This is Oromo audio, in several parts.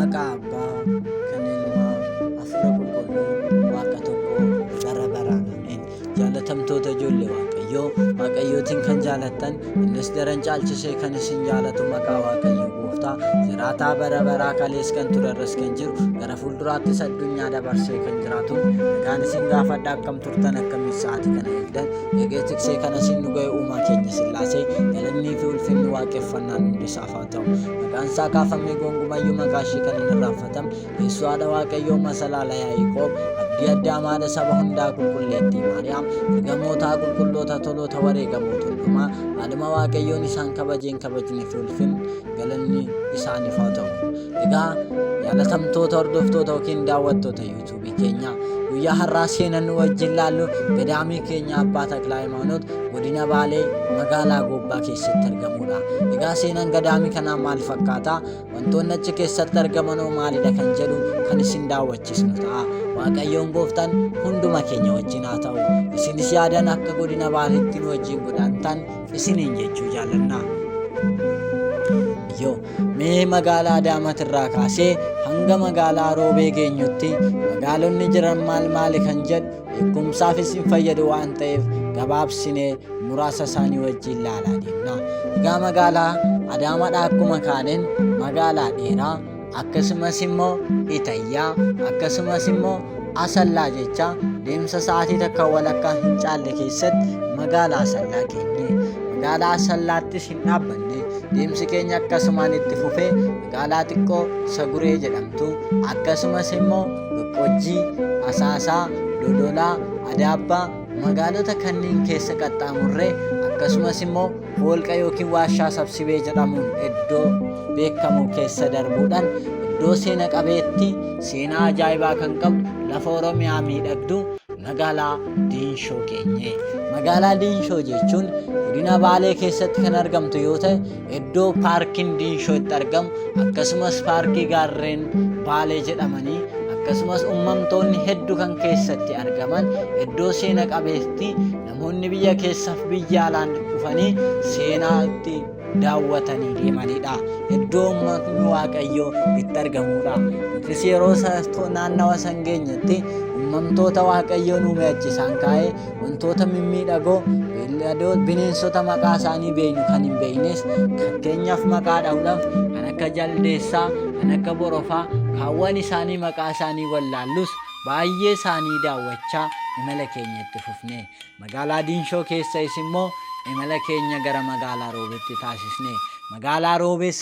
maqaa Abbaa, kan Ilmaa, Hafuura Qulqulluu, Waaqa tokko bara baraan ameen. Jaalatamtoota ijoollee Waaqayyootiin kan jaalattan, innis daran caalchisee kan isin jaalatu maqaa Waaqayyoo Gooftaa, jiraataa bara baraa kalees kan turerras kan jiru, gara fuulduraattis addunyaa dabarsee kan jiraatu, nagaan isin gaafadha akkam turtan, akkamiin sa'aatii kana eegdan, eegee tiksee kana isin dhuga'e uumaa keenya Sillaasee, galannii fi ulfinni waaqeffannaan hundisaaf haa ta'u. Maqaan isaa kaafamee gonkumayyuu maqaa ishee kan hin irraanfatam, Yeessuu haadha Waaqayyoo masalaala Yaaqoob, abdii addaa maadha saba hundaa qulqulleettii Maariyaam, ergamootaa qulqulloota toloota wareegamoota hundumaa, haadhuma Waaqayyoon isaan kabajeen kabajnii fi ulfinni galanni isaaniif haa ta'u. Egaa jaalatamtoota hordoftoota yookiin daawwattoota yuutuubii keenyaa, guyyaa har'aa seenan nu wajjin laallu gadaamii keenya Abbaa Taklaa Hayimaanoot godina Baalee magaalaa Goobbaa keessatti argamudha. Egaa seenan gadaamii kanaa maal fakkaata? Wantoonni achi keessatti argamanoo maalidha kan jedhu kan isin daawwachiisnu ta'a. Waaqayyoon Gooftaan hunduma keenya wajjin haa ta'u. Isinis yaadan akka godina Baaleetti nu wajjin godhantan isiniin jechuu jaallanna. Mee magaalaa Adaamarraa kaasee hanga magaalaa Roobee geenyutti magaalonni jiran maali kan jedhu eegumsaafis hin fayyadu waan ta'eef gabaabsinee muraasa isaanii wajjin laalaa deemna. Egaa magaalaa Adaamaadhaa akkuma kaaneen magaalaa dheeraa, akkasumas immoo Itayyaa, akkasumas immoo Asallaa jecha deemsa sa'aatii takka walakkaa hin caalle keessatti magaalaa Asallaa geenye. Magaalaa Asallaattis hin dhaabbanne. Deemsi keenya akkasumaan itti fufee magaalaa xiqqoo Saguree jedhamtu, akkasumas immoo Boqqojjii, Asaasaa, Dodolaa, Adaabbaa magaalota kanneen keessa qaxxaamurree, akkasumas immoo Holqa yookiin Waashaa Sabsibee jedhamuun iddoo beekamu keessa darbuudhaan iddoo seena qabeetti seenaa ajaa'ibaa kan qabdu lafa Oromiyaa miidhagdu magaalaa Diinshoo geenye. Magaalaa Diinshoo jechuun godina Baalee keessatti kan argamtu yoo ta'e, iddoo paarkiin Diinshoo itti argamu, akkasumas paarkii gaarreen Baalee jedhamanii, akkasumas uumamtoonni hedduu kan keessatti argaman, iddoo seena qabeetti namoonni biyya keessaaf biyya alaan dhufanii seenaa itti daawwatanii deemanidha. Iddoo uummatni Waaqayyoo itti argamudha. Nutis yeroo naannawa san geenyetti uumamtoota Waaqayyoon uume achi isaan kaa'ee wantoota mimmiidhagoo bineensota maqaa isaanii beeknu kan hin beeknes fakkeenyaaf maqaa dha'uudhaaf kan akka jaldeessaa, kan akka borofaa, kaawwan isaanii maqaa isaanii wallaallus baay'ee isaanii daawwachaa imala keenya itti fufne. Magaalaa Diinshoo keessas immoo imala keenya gara magaalaa Roobeetti taasisne. Magaalaa Roobees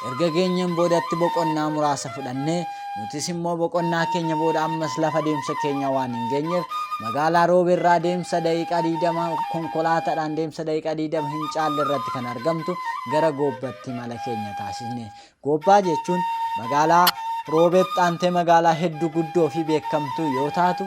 erga geenyeen boodatti boqonnaa muraasa fudhannee, nutis immoo boqonnaa keenya booda ammas lafa deemsa keenya waan hin geenyeef magaalaa Roobeerraa deemsa daqiiqaa 20 konkolaataadhaan deemsa daqiiqaa 20 hin caalle irratti kan argamtu gara Goobbatti imala keenya taasisne. Goobbaa jechuun magaalaa Roobeetti aantee magaalaa hedduu guddoo fi beekamtuu yoo taatu,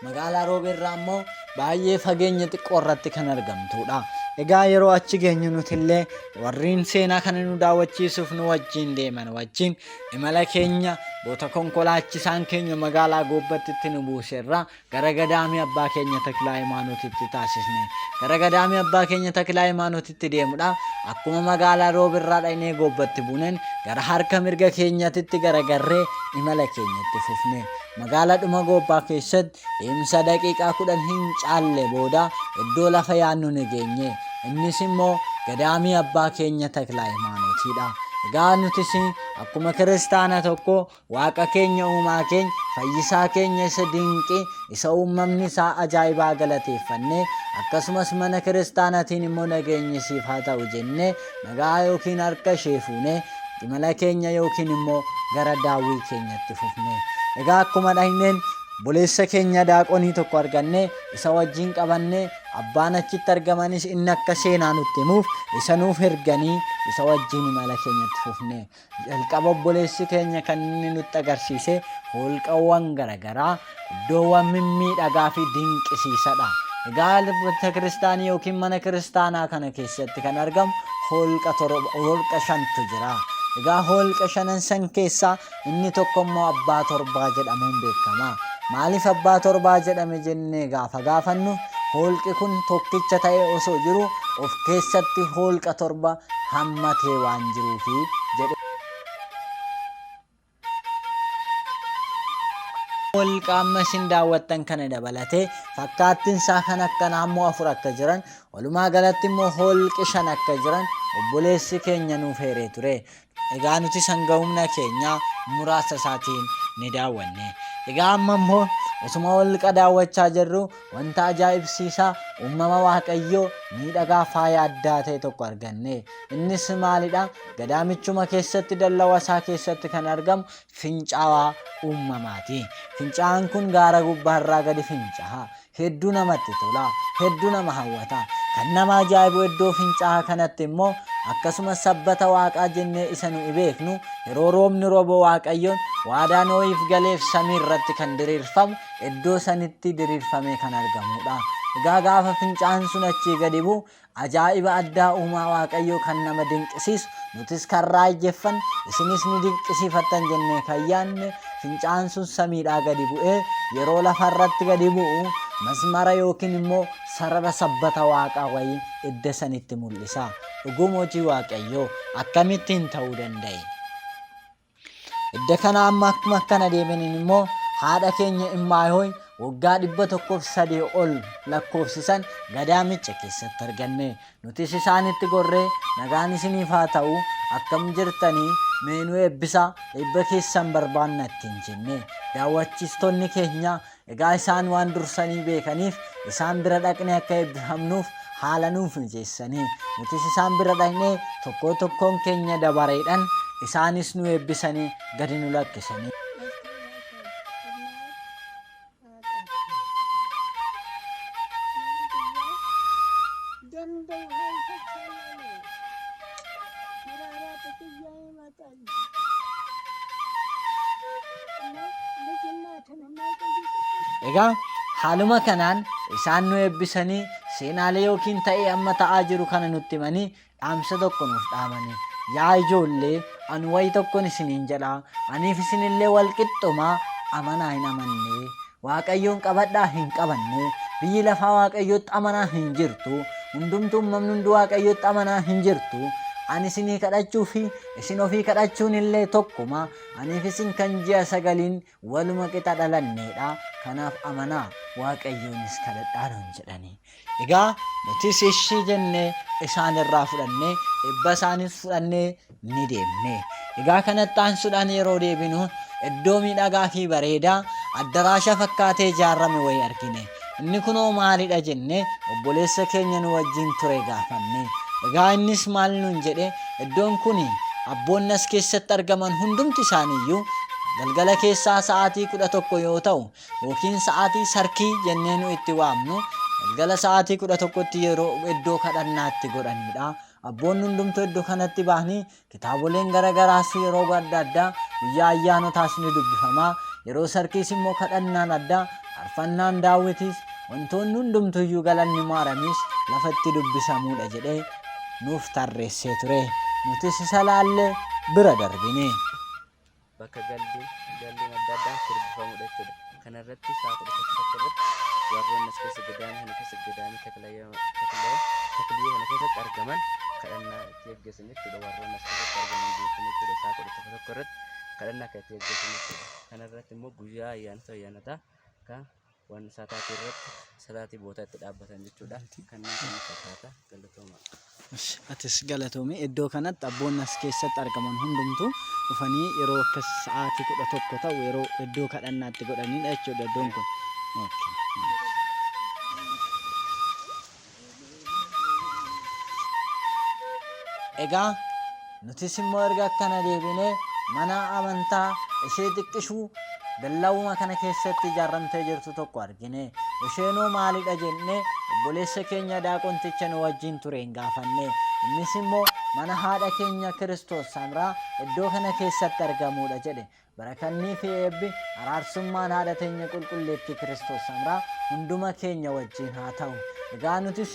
magaalaa Roobeerraa immoo baay'ee fageenya xiqqoo irratti kan argamtudha. Egaa yeroo achi geenyu nutillee warriin seenaa kana nu daawwachiisuuf nu wajjin deeman wajjin imala keenya boota konkolaachisaan keenya magaalaa Goobbattitti nu buuserraa gara gadaamii abbaa keenya Taklaa Hayimaanootitti taasisne. Gara gadaamii abbaa keenya Taklaa Hayimaanootitti deemuudhaaf akkuma magaalaa Roobeerraa dhaynee Goobbatti buuneen gara harka mirga keenyatitti garagarree imala keenyatti fufne. Magaalaa dhuma Goobbaa keessatti deemsa daqiiqaa 10 hin caalle booda iddoo lafa yaannu ni geenye. Innis immoo gadaamii abbaa keenya Taklaa Hayimaanootidha. Egaa nutis akkuma kiristaana tokko Waaqa keenya uumaa keenya, fayyisaa keenya isa dinqii, isa uumamni isaa ajaa'ibaa galateeffannee, akkasumas mana kiristaanatiin immoo nageenyi siif haa ta'u jennee nagaa yookiin harka ishee fuunee imala keenya yookiin immoo gara daawwii keenyatti fufne. Egaa akkuma dhayneen buleessa keenya daaqonii tokko arganne isa wajjin qabanne, abbaan achitti argamanis inni akka seenaa nutti himuuf isa nuuf erganii isa wajjin imala keenyatti fufne. Jalqaba buleessi keenya kan inni nutti agarsiise holqawwan garagaraa, iddoowwan mimmiidhagaa fi dinqisiisadha. Egaa mana kiristaanii yookiin mana kiristaanaa kana keessatti kan argamu holqa 5tu jira. Egaa holqa 5 san keessaa inni tokko immoo abbaa torbaa jedhamuun beekama. Maaliif abbaa torbaa jedhame jennee gaafa gaafannu, holqi kun tokkicha ta'ee osoo jiru of keessatti holqa torba hammatee waan jiruufi jedhe. holqa amma isin daawwattan kana dabalatee fakkaattiin isaa kan akkanaa immoo 4 akka jiran walumaa galatti immoo holqi 5 akka jiran obboleessi keenya nuuf heeree ture. Egaa nuti sanga humna keenya muraasa isaatiin ni daawwanne. Egaa amma immoo osuma holqa daawwachaa jirru wanta ajaa'ibsiisaa uumama Waaqayyoo miidhagaa faaya addaa ta'e tokko arganne. Innis maalidha? Gadaamichuma keessatti dallawa isaa keessatti kan argamu fincaa'aa uumamaati. Fincaa'aan kun gaara gubbaarraa gadi fincaa'a. Hedduu namatti tola, hedduu nama hawwata. Kan nama ajaa'ibu iddoo fincaa'aa kanatti immoo akkasuma sabbata Waaqaa jennee isa nu beeknu yeroo roobni rooba Waaqayyoon waadaa Nohiif galeef samii irratti kan diriirfamu iddoo sanitti diriirfamee kan argamudha. Egaa gaafa fincaa'aan sun achii gadi bu'u ajaa'iba addaa uumaa Waaqayyoo kan nama dinqisiisu nutis kan raajjeffan isinis ni dinqisiifattan jennee kan yaadne fincaa'aan sun samiidhaa gadi bu'ee yeroo lafarratti gadi bu'u masmara yookiin immoo sarara sabbata Waaqaa wayii idda sanitti mul'isa. Dhuguma hojii Waaqayyoo akkamittiin ta'uu danda'e? Idda kana amma akkuma akkana deemaniin immoo haadha keenya Immaayooy waggaa 103 ol lakkoofsisan gadaamicha keessatti arganne. Nutis isaanitti gorree nagaan isiniif haa ta'u akkam jirtanii meenuu eebbisaa eebba keessan barbaanna ittiin jenne. Daawwachiistonni keenya egaa isaan waan dursanii beekaniif isaan bira dhaqnee akka eebbifamnuuf haala nuuf mijeessanii. Nutis isaan bira dhaqnee tokkoon keenya dabareedhaan isaanis nu eebbisanii gadi nu lakkisanii. Egaa haaluma kanaan isaan nu eebbisanii seenaalee yookiin ta'ee amma ta'aa jiru kana nutti himanii dhaamsa tokko nuuf dhaamanii. Yaa ijoollee ani wayii tokkon isiniin jedha. Aniif isinillee wal qixxumaa amanaa hin amanne. Waaqayyoon qabadhaa hin qabanne. Biyyi lafaa Waaqayyootti amanaa hin jirtu. Hundumtuu uumamni hundi Waaqayyootti amanaa hin jirtu. Ani isinii kadhachuu fi isin ofii kadhachuun illee tokkuma. Aniif isin kan ji'a 9 waluma qixa dhalanneedha. Kanaaf amanaa Waaqayyoonis kadhadhaa nuun jedhanii. Egaa nutis ishii jennee isaan irraa fudhannee eebba isaanis fudhannee ni deemne. Egaa kanatti aansuudhaan yeroo deebinu iddoo miidhagaa fi bareedaa addaraasha fakkaatee ijaarame wayii argine. Inni kunoo maalidha jennee obboleessa keenya nu wajjin ture gaafanne. Egaa innis maal nuun jedhe iddoon kuni abboonni as keessatti argaman hundumti isaaniiyyuu galgala keessaa sa'aatii 11 yoo ta'u yookiin sa'aatii sarkii jennee nu itti waamnu galgala sa'aatii 11tti yeroo iddoo kadhannaatti godhanidha. Abboonni hundumtuu iddoo kanatti bahanii kitaaboleen garagaraas yeroo adda addaa guyyaa ayyaanotaas ni dubbifama. Yeroo sarkiis immoo kadhannaan addaa faarfannaan daawwitiis wantoonni hundumtuyyuu galanni maaramis lafatti dubbisamuudha jedhee nuuf tarreessee ture. Nutis isa laallee bira darbine. Bakka galdiin adda addaa sirbifamuudha jechuudha. Kanarratti sa'aatii 11 warreen as keessa gadaanii takliyee kana keessatti argaman kadhannaa itti eeggeessan jechuudha. Warreen as keessatti argaman jechuudha. Sa'aatii 11 irratti kadhannaa kan itti eeggeessan jechuudha. Kanarratti immoo guyyaa ayyaanotaa kan waan sa'aatii irratti salaatii bootaa itti dhaabbatan jechuudha. Kanneen kan fakkaata galatooma. Atis galatoomii iddoo kanatti abboonni as keessatti argaman hundumtuu dhufanii yeroo akka sa'aatii 11 ta'u yeroo iddoo kadhannaatti godhanidha jechuudha iddoon kun. Egaa nutis immoo erga akkana deebinee mana amantaa ishee xiqqishuu dallaawuma kana keessatti ijaarramtee jirtu tokko argine. Isheenoo maalidha jennee obboleessa keenya daaqonticha nu wajjin ture hin gaafanne. Innis immoo mana haadha keenya Kiristoos Samraa iddoo kana keessatti argamuudha jedhe. Barakannii fi eebbi araarsummaan haadha teenya qulqulleettii Kiristoos Samraa hunduma keenya wajjin haa ta'u. Egaa nutis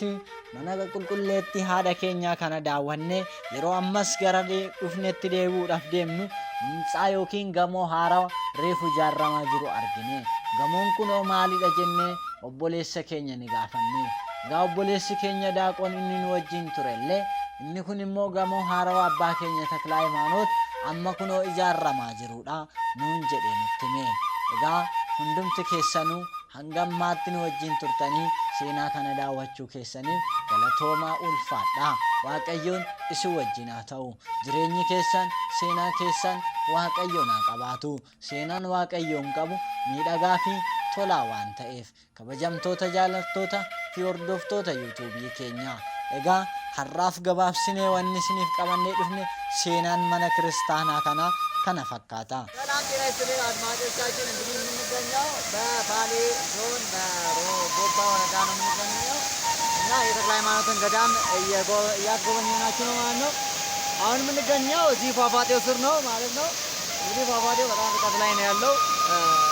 mana qulqulleettii haadha keenyaa kana daawwannee yeroo ammas gara dhufnetti deebi'uudhaaf deemnu hintsaa yookiin gamoo haaraa reefu ijaaramaa jiru argine. Gamoon kunoo maalidha jennee obboleessa keenya ni gaafanne. Egaa obboleessi keenya daaqoon inni nu wajjin turellee inni kun immoo gamoo haaraa abbaa keenya Taklaa Hayimaanoot amma kunoo ijaaramaa jirudha nuun jedhee nutti hime. Egaa hundumti keessanuu hanga ammaatti nu wajjin turtanii seenaa kana daawwachuu keessaniif galatoomaa ulfaadhaa. Waaqayyoon isin wajjin haa ta'u. Jireenyi keessan, seenaa keessan Waaqayyoon haa qabaatu. Seenaan Waaqayyoon qabu miidhagaa fi tolaa waan ta'eef kabajamtoota jaalattoota fi hordoftoota yuutuubii keenyaa. Egaa har'aaf gabaabsinee wanni isiniif qabannee dhufne seenaan mana kiristaanaa kanaa kana fakkaata. ሰላም ጤና ይስጥልን አድማጮቻችን፣ እንግዲህ የምንገኘው በባሌ ዞን በጎባ ወረዳ ነው የምንገኘው እና የተክለ ሃይማኖትን ገዳም እያስጎበኘናችሁ ነው ማለት ነው። አሁን የምንገኘው እዚህ ፏፏቴው ስር ነው ማለት ነው። እንግዲህ ፏፏቴው በጣም ርቀት ላይ ነው ያለው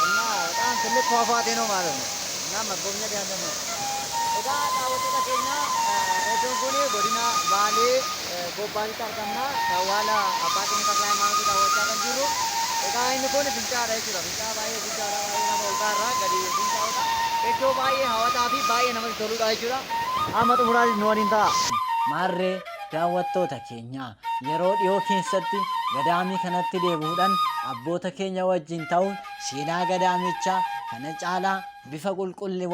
እና በጣም ትልቅ ፏፏቴ ነው ማለት ነው እና መጎብኘት ያለ ነው። እዛ ዳወቶታ ኬኛ ረጆን ኮኔ ጎዲና ባሌ ጎባን ጠርቀምና ከኋላ አባቴን ተክለ ሃይማኖት ዳወቻ ቀንጅሩ egaa inni kun fincaadha jechuudha. Fincaa baay'ee guddaadha, baay'ee nama ol kaarraa gadi fincaa'udha. Iddoo baay'ee hawwataa fi baay'ee namatti toludha jechuudha. Amma xumuraatti nu waliin ta'a. Maarree daawwattoota keenya yeroo dhiyoo keessatti gadaamii kanatti deebi'uudhaan abboota keenya wajjin ta'uun seenaa gadaamichaa kana caalaa bifa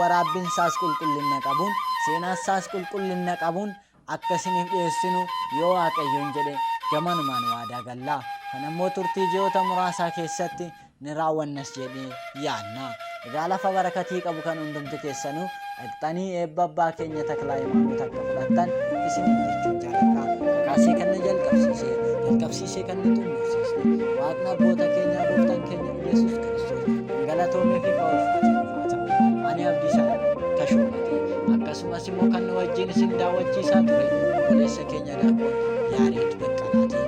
waraabbiinsaas qulqullina qabuun seenaasaas qulqullina qabuun akka isiniif dhiyeessinu yoo Waaqayyoon jedhe gamanumaan waadaa gallaa. Kanammoo turtii ji'oota muraasaa keessatti ni raawwannas jedhee yaadna. Egaa lafa barakatii qabu kan hundumti keessanuu dhaqxanii eebba abbaa keenya Taklaa Hayimaanoot akka fudhattan isiniif jechuun jaalladha. Kaasee kan na jalqabsiisee kan na xumursiise Waaqni abboota keenyaa gooftaan keenya Yesuus Kiristoos galatoomee fi ulfaatee dhufaa ta'u. Ani Abdiisaa Tashoomate akkasumas immoo kan nu wajjin isin daawwachiisaa ture obboleessa keenya Daaqoon Yaareed Baqqalaati.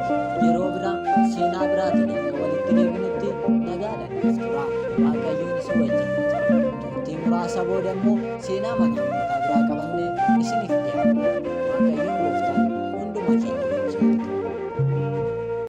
Yeroo biraa seenaa biraatiin akka walitti deebinutti nagaadhaan tura. Waaqayyoon isin wajjin ta'u. Turtii muraasa booda immoo seenaa mana amantaa biraa qabannee isiniif dhiyaanna. Waaqayyoon